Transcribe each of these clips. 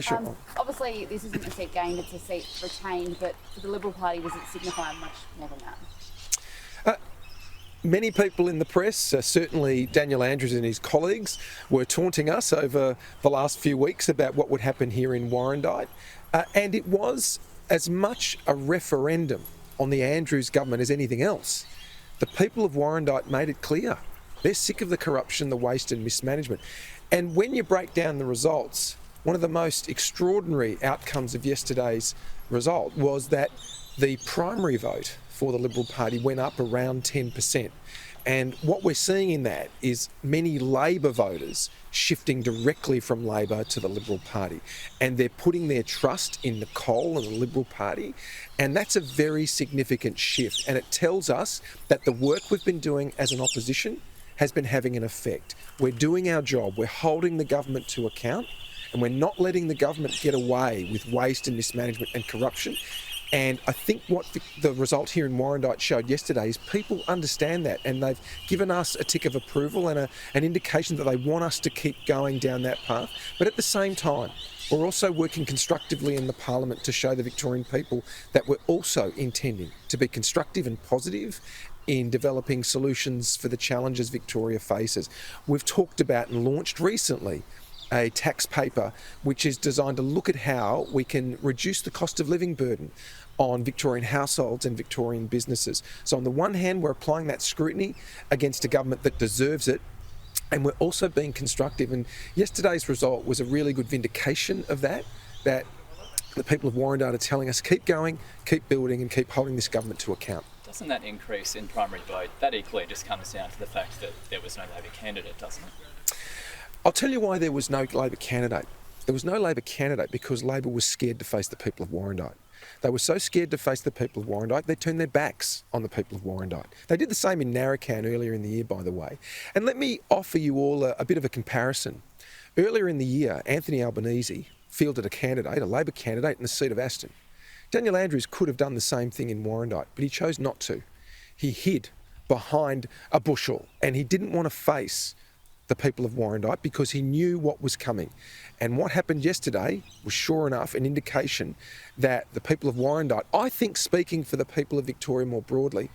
Sure. Obviously, this isn't a seat gained, it's a seat retained, but for the Liberal Party, does it signify much more than that? Many people in the press, certainly Daniel Andrews and his colleagues, were taunting us over the last few weeks about what would happen here in Warrandyte. And it was as much a referendum on the Andrews government as anything else. The people of Warrandyte made it clear. They're sick of the corruption, the waste and mismanagement. And when you break down the results, one of the most extraordinary outcomes of yesterday's result was that the primary vote for the Liberal Party went up around 10%. And what we're seeing in that is many Labor voters shifting directly from Labor to the Liberal Party. And they're putting their trust in Nicole and the Liberal Party. And that's a very significant shift. And it tells us that the work we've been doing as an opposition has been having an effect. We're doing our job. We're holding the government to account. And we're not letting the government get away with waste and mismanagement and corruption. And I think what the result here in Warrandyte showed yesterday is people understand that, and they've given us a tick of approval and an indication that they want us to keep going down that path. But at the same time, we're also working constructively in the Parliament to show the Victorian people that we're also intending to be constructive and positive in developing solutions for the challenges Victoria faces. We've talked about and launched recently a tax paper which is designed to look at how we can reduce the cost of living burden on Victorian households and Victorian businesses. So on the one hand, we're applying that scrutiny against a government that deserves it, and we're also being constructive. And yesterday's result was a really good vindication of that the people of Warrandyte are telling us keep going, keep building and keep holding this government to account. Doesn't that increase in primary vote, that equally just comes down to the fact that there was no Labor candidate, doesn't it? I'll tell you why there was no Labor candidate. There was no Labor candidate because Labor was scared to face the people of Warrandyte. They were so scared to face the people of Warrandyte, they turned their backs on the people of Warrandyte. They did the same in Narrowcan earlier in the year, by the way. And let me offer you all a bit of a comparison. Earlier in the year, Anthony Albanese fielded a Labor candidate in the seat of Aston. Daniel Andrews could have done the same thing in Warrandyte, but he chose not to. He hid behind a bushel and he didn't want to face the people of Warrandyte because he knew what was coming. And what happened yesterday was sure enough an indication that the people of Warrandyte, I think speaking for the people of Victoria more broadly,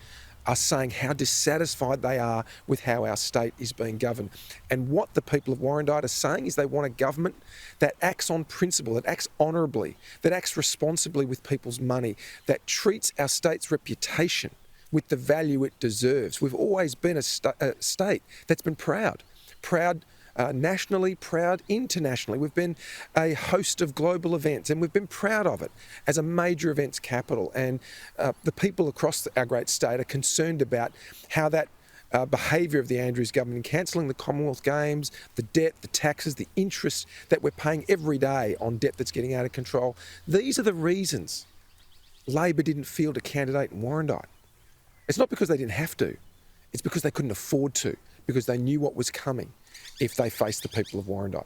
are saying how dissatisfied they are with how our state is being governed. And what the people of Warrandyte are saying is they want a government that acts on principle, that acts honourably, that acts responsibly with people's money, that treats our state's reputation with the value it deserves. We've always been a state that's been proud nationally, proud internationally. We've been a host of global events and we've been proud of it as a major events capital. And the people across our great state are concerned about how that behaviour of the Andrews government in cancelling the Commonwealth Games, the debt, the taxes, the interest that we're paying every day on debt that's getting out of control. These are the reasons Labor didn't field a candidate in Warrandyte. It's not because they didn't have to, it's because they couldn't afford to, because they knew what was coming if they faced the people of Warrandyte.